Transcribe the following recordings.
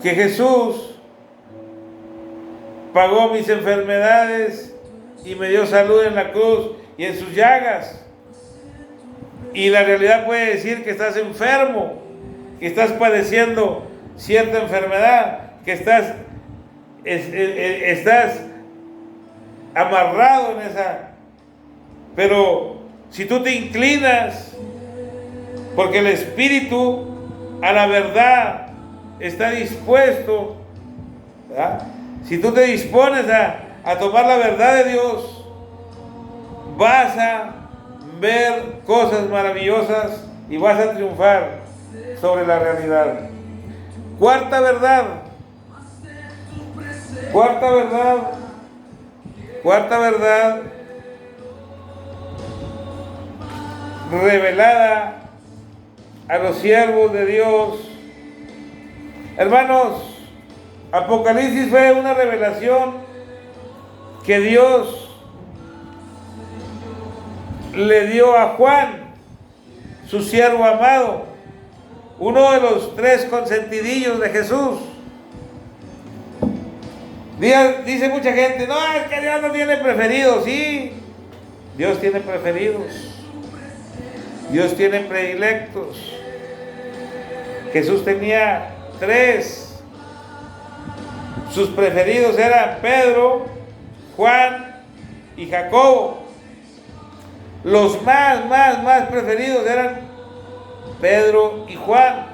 que Jesús pagó mis enfermedades y me dio salud en la cruz y en sus llagas. Y la realidad puede decir que estás enfermo, que estás padeciendo cierta enfermedad, que estás amarrado en esa. Pero si tú te inclinas, porque el Espíritu a la verdad está dispuesto, ¿verdad? Si tú te dispones a tomar la verdad de Dios, vas a ver cosas maravillosas y vas a triunfar sobre la realidad. Cuarta verdad. Cuarta verdad revelada a los siervos de Dios. Hermanos, Apocalipsis fue una revelación que Dios le dio a Juan, su siervo amado, uno de los 3 consentidillos de Jesús. Dice mucha gente, no, es que Dios no tiene preferidos. Sí, Dios tiene preferidos. Dios tiene predilectos. Jesús tenía 3. Sus preferidos eran Pedro, Juan y Jacobo. Los más preferidos eran Pedro y Juan.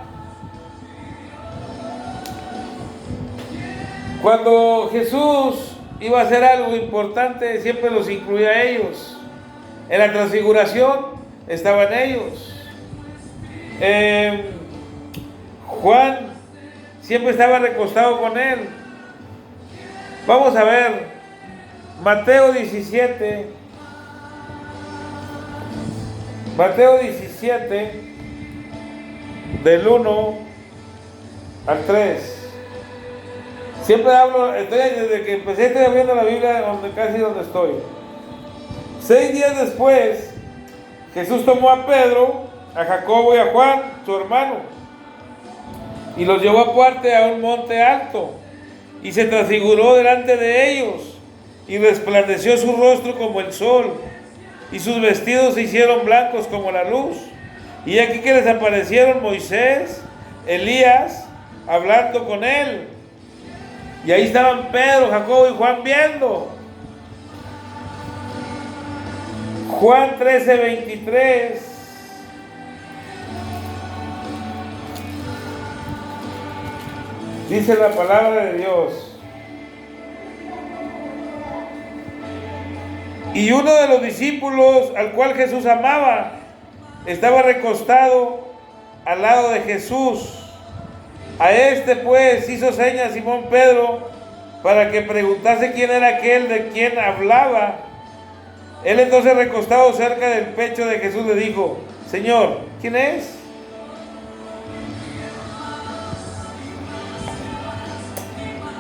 Cuando Jesús iba a hacer algo importante, siempre los incluía a ellos. En la transfiguración estaban ellos. Juan siempre estaba recostado con él. Vamos a ver Mateo 17. Mateo 17, del 1 al 3. Siempre hablo, desde que empecé estoy abriendo la Biblia casi donde estoy. 6 días después, Jesús tomó a Pedro, a Jacobo y a Juan, su hermano, y los llevó aparte a un monte alto, y se transfiguró delante de ellos, y resplandeció su rostro como el sol, y sus vestidos se hicieron blancos como la luz. Y aquí que les aparecieron Moisés, Elías, hablando con él. Y ahí estaban Pedro, Jacobo y Juan viendo. Juan 13:23. Dice la palabra de Dios. Y uno de los discípulos al cual Jesús amaba estaba recostado al lado de Jesús. A este pues hizo señas Simón Pedro para que preguntase quién era aquel de quien hablaba. Él entonces, recostado cerca del pecho de Jesús, le dijo: Señor, ¿quién es?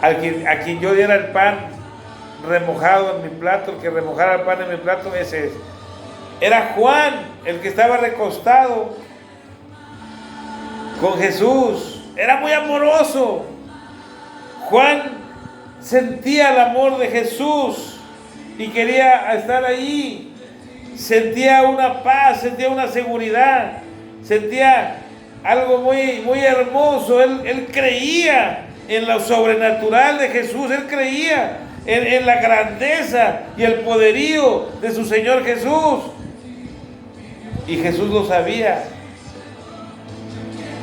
A quien yo diera el pan remojado en mi plato, el que remojara el pan en mi plato, ese es. Era Juan el que estaba recostado con Jesús. Era muy amoroso. Juan sentía el amor de Jesús y quería estar ahí. Sentía una paz, sentía una seguridad, sentía algo muy hermoso. Él creía en lo sobrenatural de Jesús. Él creía en la grandeza y el poderío de su Señor Jesús. Y Jesús lo sabía.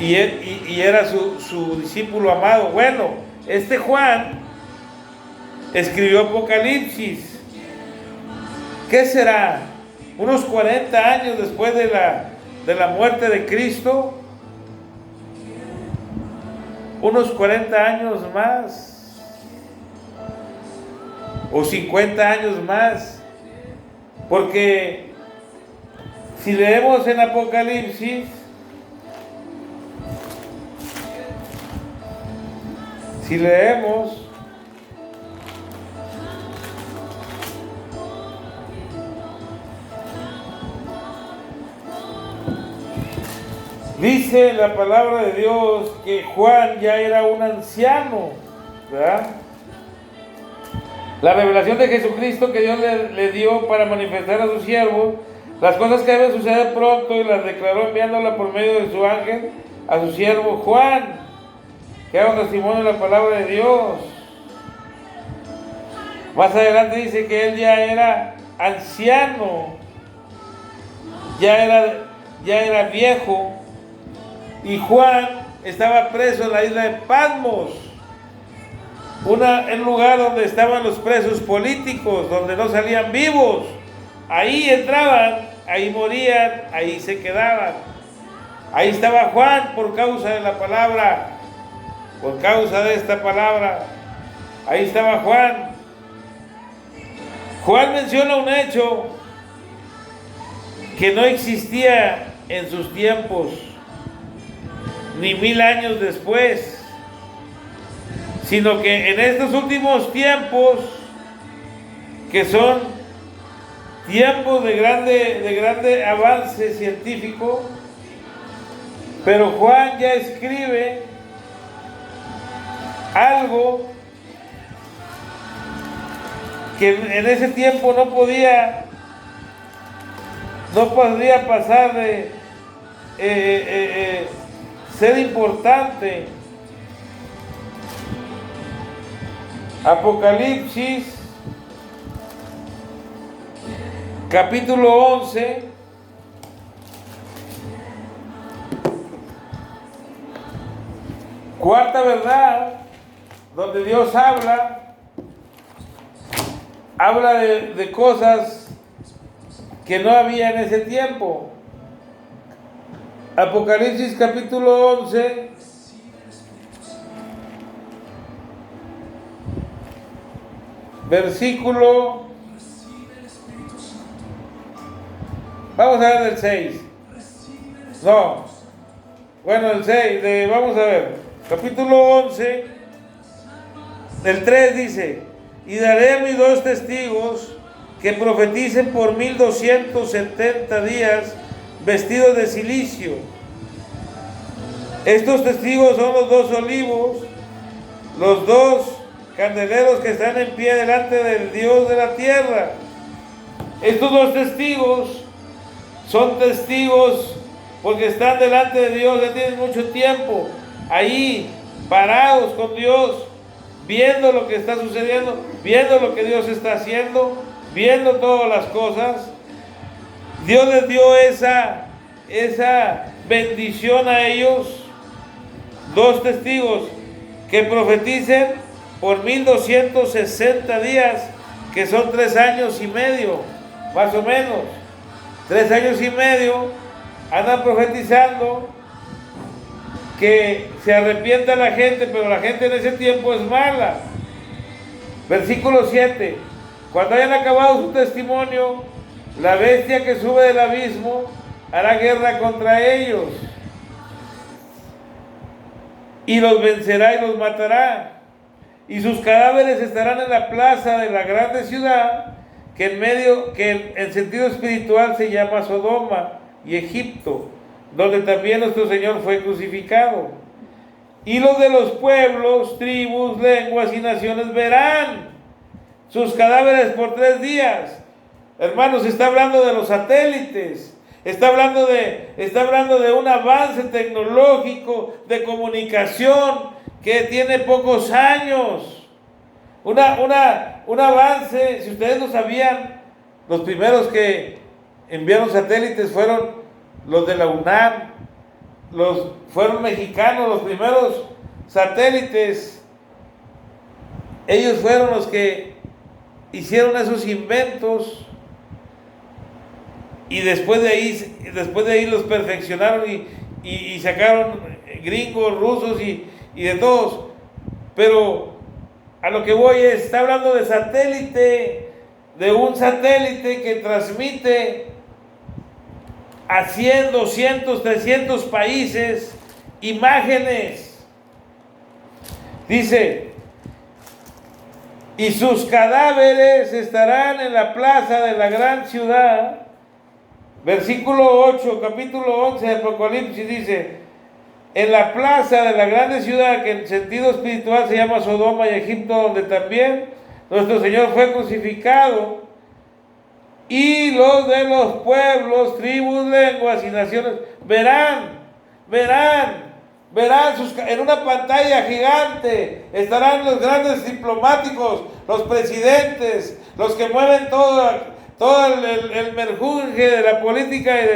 Y era su discípulo amado. Bueno, este Juan escribió Apocalipsis. ¿Qué será? Unos 40 años después de la muerte de Cristo. Unos 40 años más. O 50 años más. Porque si leemos en Apocalipsis, si leemos Dice la palabra de Dios que Juan ya era un anciano, ¿verdad? La revelación de Jesucristo que Dios le dio para manifestar a su siervo las cosas que deben suceder pronto, y las declaró enviándola por medio de su ángel a su siervo Juan, que haga un testimonio de la palabra de Dios. Más adelante dice que él ya era anciano, ya era viejo, y Juan estaba preso en la isla de Patmos, un lugar donde estaban los presos políticos, donde no salían vivos. Ahí entraban, ahí morían, ahí se quedaban. Ahí estaba Juan por causa de la palabra, por causa de esta palabra. Ahí estaba Juan. Juan menciona un hecho que no existía en sus tiempos, ni 1000 años después, sino que en estos últimos tiempos, que son tiempos de grande avance científico, pero Juan ya escribe algo que en ese tiempo no podía pasar de ser importante. Apocalipsis capítulo 11, cuarta verdad, donde Dios habla de cosas que no había en ese tiempo. Apocalipsis capítulo 11, versículo, vamos a ver del 6. No, bueno, el 6, vamos a ver, capítulo 11, el 3 dice: y daré a mis 2 testigos que profeticen por 1270 días vestidos de cilicio. Estos testigos son los 2 olivos, los 2 candeleros que están en pie delante del Dios de la tierra. Estos 2 testigos son testigos porque están delante de Dios, ya tienen mucho tiempo ahí parados con Dios, viendo lo que está sucediendo, viendo lo que Dios está haciendo, viendo todas las cosas. Dios les dio esa bendición a ellos, 2 testigos que profeticen por 1260 días, que son 3 años y medio, más o menos. 3 años y medio andan profetizando que se arrepienta la gente, pero la gente en ese tiempo es mala. Versículo 7: cuando hayan acabado su testimonio, la bestia que sube del abismo hará guerra contra ellos y los vencerá y los matará, y sus cadáveres estarán en la plaza de la grande ciudad, que en sentido espiritual se llama Sodoma y Egipto, donde también nuestro Señor fue crucificado. Y los de los pueblos, tribus, lenguas y naciones verán sus cadáveres por 3 días. Hermanos, está hablando de los satélites, está hablando de un avance tecnológico de comunicación que tiene pocos años. Un avance, si ustedes lo sabían, los primeros que enviaron satélites fueron los de la UNAM, fueron mexicanos, los primeros satélites. Ellos fueron los que hicieron esos inventos, y después de ahí los perfeccionaron y sacaron gringos, rusos y de todos. Pero a lo que voy está hablando de satélite, de un satélite que transmite a 100, 200, 300 países imágenes. Dice: y sus cadáveres estarán en la plaza de la gran ciudad, Versículo 8, capítulo 11 de Apocalipsis dice: en la plaza de la grande ciudad, que en sentido espiritual se llama Sodoma y Egipto, donde también nuestro Señor fue crucificado, y los de los pueblos, tribus, lenguas y naciones verán en una pantalla gigante, estarán los grandes diplomáticos, los presidentes, los que mueven todo el merjunje de la política y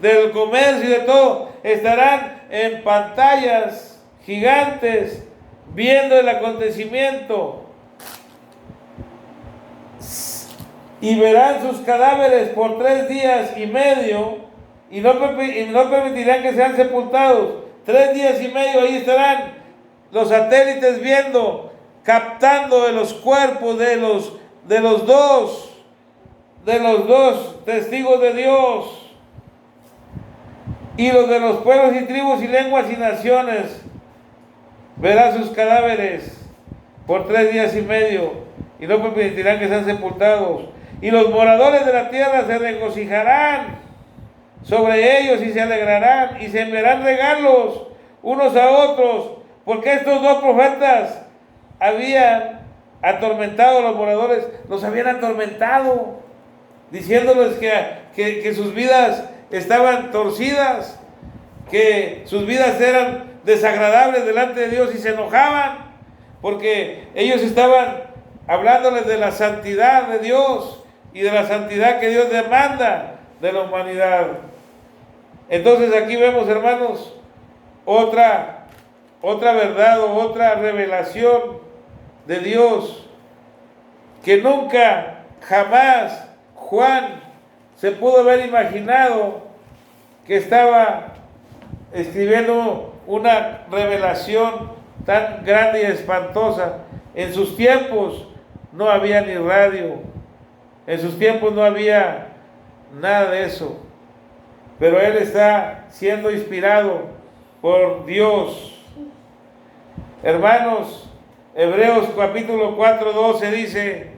del comercio y de todo, estarán en pantallas gigantes viendo el acontecimiento, y verán sus cadáveres por 3 días y medio, y no permitirán que sean sepultados. 3 días y medio ahí estarán los satélites viendo, captando de los cuerpos de los dos testigos de Dios, y los de los pueblos y tribus y lenguas y naciones verán sus cadáveres por 3 días y medio, y no permitirán que sean sepultados. Y los moradores de la tierra se regocijarán sobre ellos y se alegrarán y se enviarán regalos unos a otros, porque estos 2 profetas habían atormentado a los moradores, los habían atormentado, diciéndoles que sus vidas estaban torcidas, que sus vidas eran desagradables delante de Dios, y se enojaban porque ellos estaban hablándoles de la santidad de Dios y de la santidad que Dios demanda de la humanidad. Entonces aquí vemos, hermanos, otra verdad o otra revelación de Dios que nunca, jamás Juan se pudo haber imaginado, que estaba escribiendo una revelación tan grande y espantosa. En sus tiempos no había ni radio, en sus tiempos no había nada de eso, pero él está siendo inspirado por Dios. Hermanos, Hebreos capítulo 4:12 dice: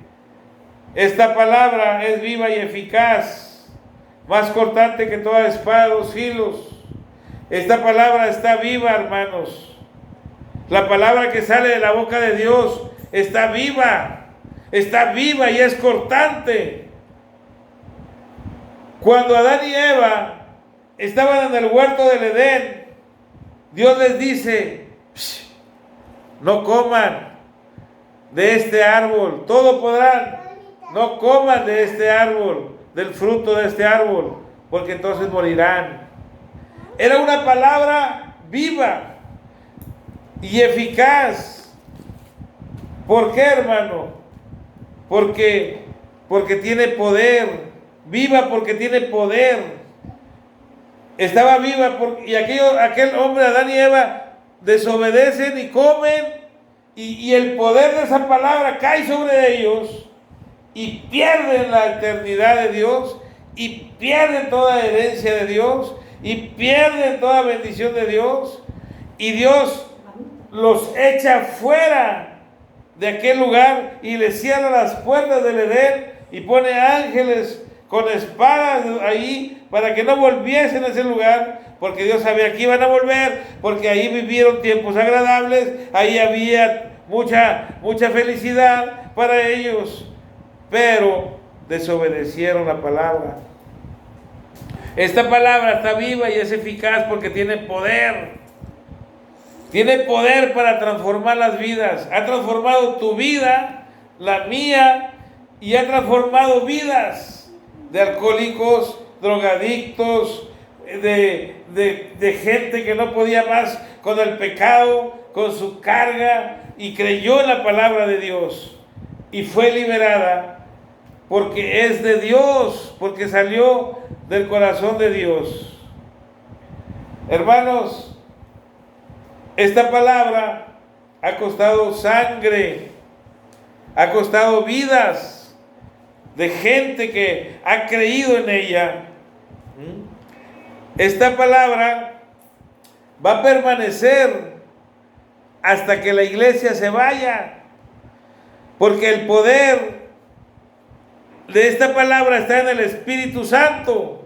esta palabra es viva y eficaz, más cortante que toda espada de 2 filos. Esta palabra está viva, hermanos. La palabra que sale de la boca de Dios está viva y es cortante. Cuando Adán y Eva estaban en el huerto del Edén, Dios les dice: no coman de este árbol, todo podrán, no coman de este árbol, del fruto de este árbol, porque entonces morirán. Era una palabra viva y eficaz. ¿Por qué, hermano? Porque tiene poder. Viva porque tiene poder. Estaba viva y aquel hombre, Adán y Eva, desobedecen y comen, y el poder de esa palabra cae sobre ellos, y pierden la eternidad de Dios, y pierden toda herencia de Dios, y pierden toda bendición de Dios, y Dios los echa fuera de aquel lugar y les cierra las puertas del Edén y pone ángeles con espadas ahí para que no volviesen a ese lugar, porque Dios sabía que iban a volver, porque ahí vivieron tiempos agradables, ahí había mucha felicidad para ellos, pero desobedecieron la palabra. Esta palabra está viva y es eficaz porque tiene poder. Tiene poder para transformar las vidas. Ha transformado tu vida, la mía, y ha transformado vidas de alcohólicos, drogadictos, de gente que no podía más con el pecado, con su carga, y creyó en la palabra de Dios y fue liberada porque es de Dios, porque salió del corazón de Dios. Hermanos, esta palabra ha costado sangre, ha costado vidas de gente que ha creído en ella. Esta palabra va a permanecer hasta que la iglesia se vaya, porque el poder de esta palabra está en el Espíritu Santo.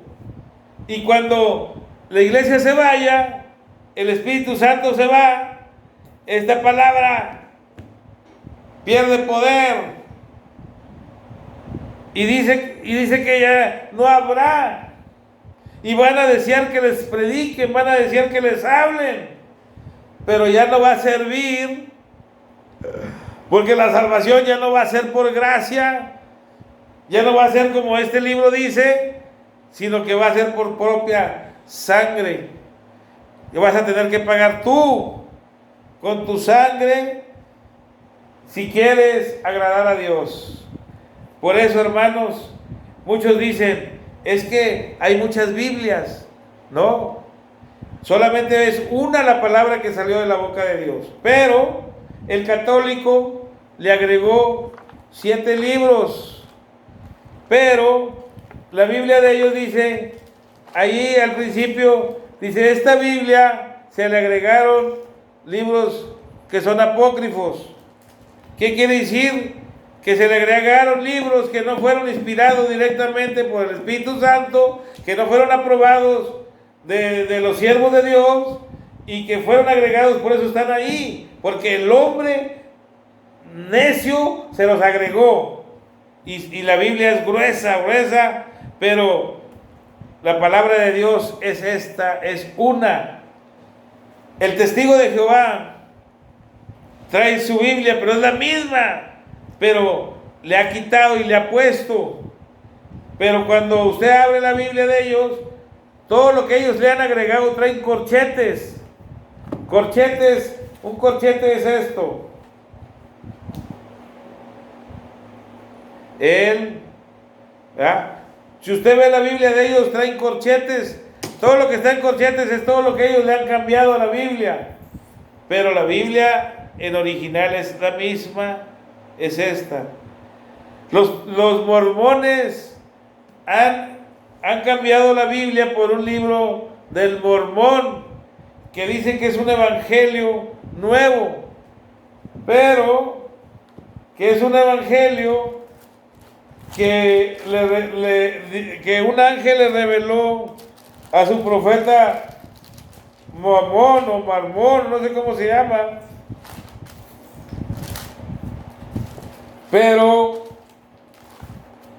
Y cuando la iglesia se vaya, el Espíritu Santo se va, esta palabra pierde poder. Y dice que ya no habrá. Y van a desear que les prediquen, van a desear que les hablen. Pero ya no va a servir. Porque la salvación ya no va a ser por gracia. Ya no va a ser como este libro dice, sino que va a ser por propia sangre. Y vas a tener que pagar tú con tu sangre si quieres agradar a Dios. Por eso, hermanos, muchos dicen, es que hay muchas Biblias. No, solamente es una la palabra que salió de la boca de Dios. Pero el católico le agregó 7 libros. Pero la Biblia de ellos dice, ahí al principio, dice, esta Biblia se le agregaron libros que son apócrifos. ¿Qué quiere decir? Que se le agregaron libros que no fueron inspirados directamente por el Espíritu Santo, que no fueron aprobados de los siervos de Dios y que fueron agregados, por eso están ahí, porque el hombre necio se los agregó. Y la Biblia es gruesa, pero la palabra de Dios es esta, es una. El testigo de Jehová trae su Biblia, pero es la misma, pero le ha quitado y le ha puesto. Pero cuando usted abre la Biblia de ellos, todo lo que ellos le han agregado traen corchetes. Corchetes, un corchete es esto. Si usted ve la Biblia de ellos, traen corchetes. Todo lo que está en corchetes es todo lo que ellos le han cambiado a la Biblia. Pero la Biblia en original es la misma, es esta. Los mormones han cambiado la Biblia por un libro del mormón que dice que es un evangelio nuevo, pero que es un evangelio que un ángel le reveló a su profeta Mormón o Marmón, no sé cómo se llama, pero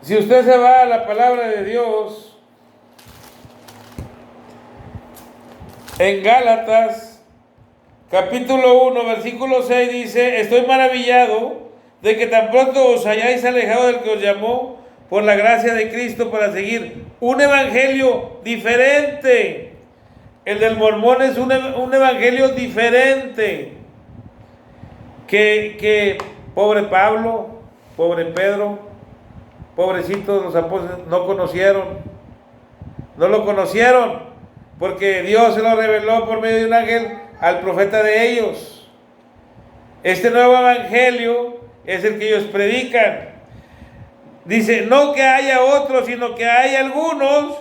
si usted se va a la palabra de Dios, en Gálatas, capítulo 1, versículo 6 dice, estoy maravillado de que tan pronto os hayáis alejado del que os llamó por la gracia de Cristo para seguir un evangelio diferente. El del mormón es un evangelio diferente. Que pobre Pablo, pobre Pedro, pobrecitos los apóstoles, no lo conocieron, porque Dios se lo reveló por medio de un ángel al profeta de ellos. Este nuevo evangelio es el que ellos predican. Dice, no que haya otros, sino que hay algunos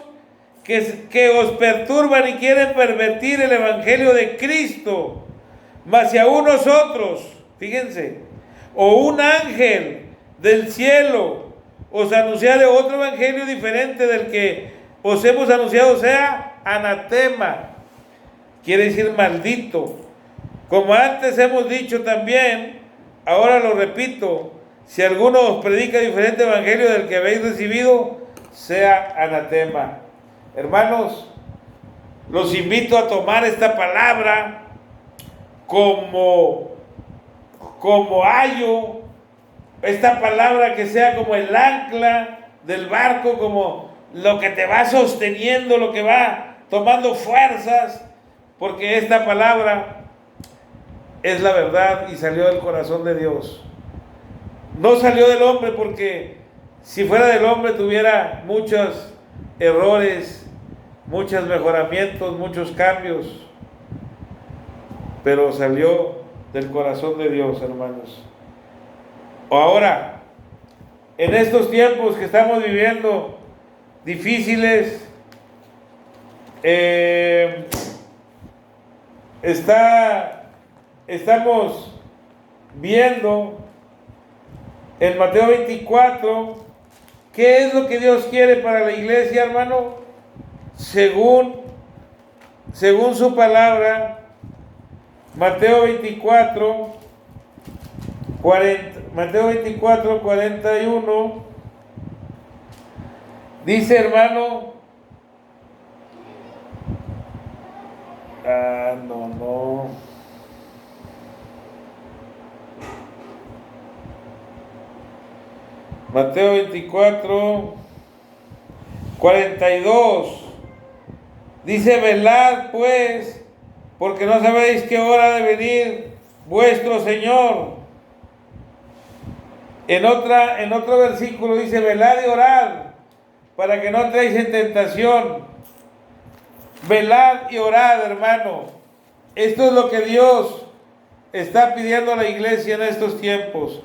que os perturban y quieren pervertir el evangelio de Cristo. Mas si aún nosotros, fíjense, o un ángel del cielo os anunciare otro evangelio diferente del que os hemos anunciado, sea anatema, quiere decir maldito. Como antes hemos dicho también, ahora lo repito, si alguno os predica diferente evangelio del que habéis recibido, sea anatema. Hermanos, los invito a tomar esta palabra como ayo, esta palabra que sea como el ancla del barco, como lo que te va sosteniendo, lo que va tomando fuerzas, porque esta palabra es la verdad y salió del corazón de Dios. No salió del hombre, porque si fuera del hombre tuviera muchos errores, muchos mejoramientos, muchos cambios, pero salió del corazón de Dios, hermanos. Ahora, en estos tiempos que estamos viviendo difíciles, estamos viendo en Mateo 24 qué es lo que Dios quiere para la iglesia, hermano. según su palabra. Mateo 24, 41. Dice, hermano, no. Mateo 24, 42. Dice, velad pues, porque no sabéis qué hora ha de venir vuestro Señor. En otro versículo dice, velad y orad, para que no entréis en tentación. Velad y orad, hermano. Esto es lo que Dios está pidiendo a la iglesia en estos tiempos.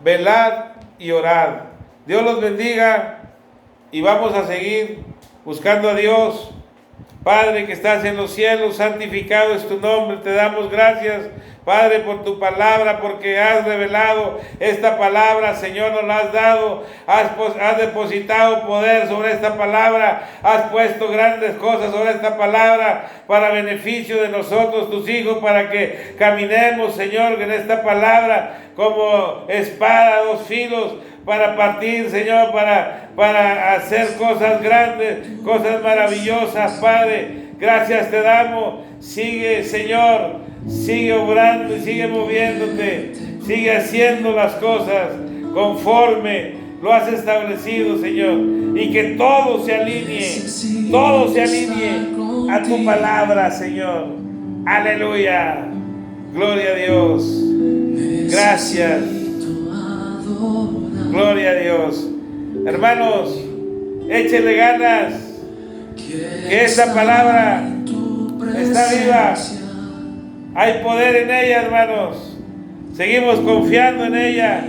Velad y orad. Dios los bendiga y vamos a seguir buscando a Dios. Padre que estás en los cielos, santificado es tu nombre. Te damos gracias, Padre, por tu palabra, porque has revelado esta palabra, Señor, nos la has dado. Has depositado poder sobre esta palabra. Has puesto grandes cosas sobre esta palabra para beneficio de nosotros, tus hijos, para que caminemos, Señor, en esta palabra como espada a dos filos, para partir, Señor, para hacer cosas grandes, cosas maravillosas, Padre. Gracias te damos. Sigue, Señor, sigue obrando y sigue moviéndote, sigue haciendo las cosas conforme lo has establecido, Señor, y que todo se alinee a tu palabra, Señor. Aleluya. Gloria a Dios. Gracias. Gloria a Dios. Hermanos, échenle ganas, que esta palabra está viva. Hay poder en ella, hermanos. Seguimos confiando en ella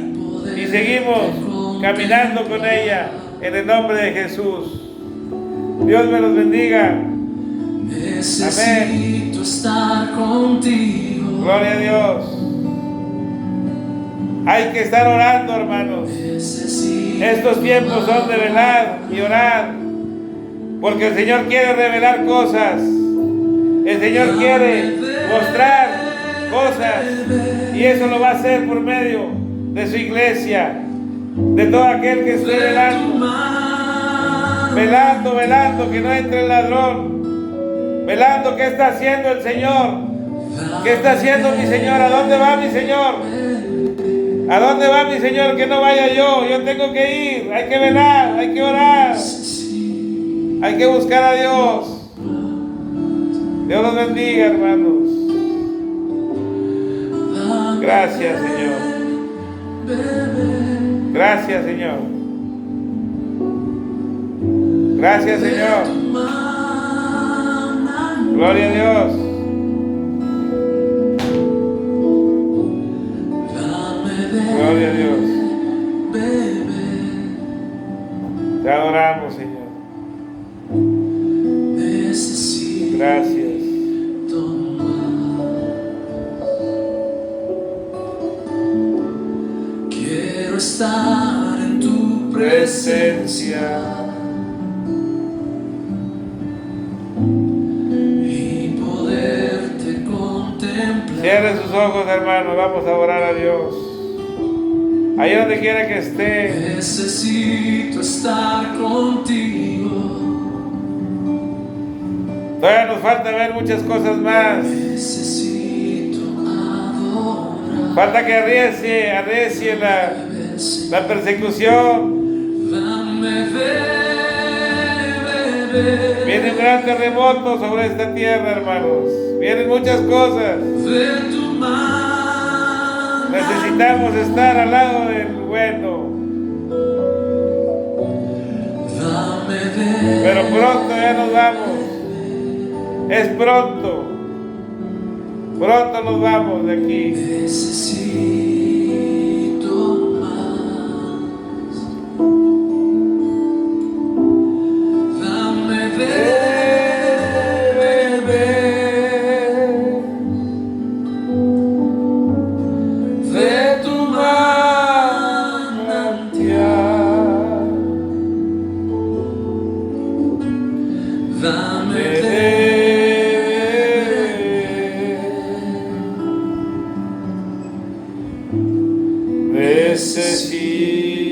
y seguimos caminando con ella en el nombre de Jesús. Dios me los bendiga. Amén. Gloria a Dios. Hay que estar orando, hermanos. Estos tiempos son de velar y orar, porque el Señor quiere revelar cosas. El Señor quiere mostrar cosas, y eso lo va a hacer por medio de su iglesia, de todo aquel que esté velando que no entre el ladrón, velando qué está haciendo el Señor, qué está haciendo mi Señor, a dónde va mi Señor. ¿A dónde va mi Señor? Que no vaya yo tengo que ir. Hay que velar, hay que orar, hay que buscar a Dios. Dios los bendiga, hermanos. Gracias, Señor. Gracias, Señor. Gracias, Señor. Gloria a Dios. Gloria a Dios. Te adoramos, Señor. Gracias. Quiero estar en tu presencia y poderte contemplar. Cierre sus ojos, hermanos. Vamos a orar a Dios. Ahí donde quiera que esté. Necesito estar contigo. Todavía nos falta ver muchas cosas más. Necesito adorar. Falta que arrecie la persecución. Dame beber. Viene un gran terremoto sobre esta tierra, hermanos. Vienen muchas cosas. De tu mano. Necesitamos estar al lado del bueno. Pero pronto ya nos vamos. Es pronto. Pronto nos vamos de aquí. Necesito más. Dame beber. necesito.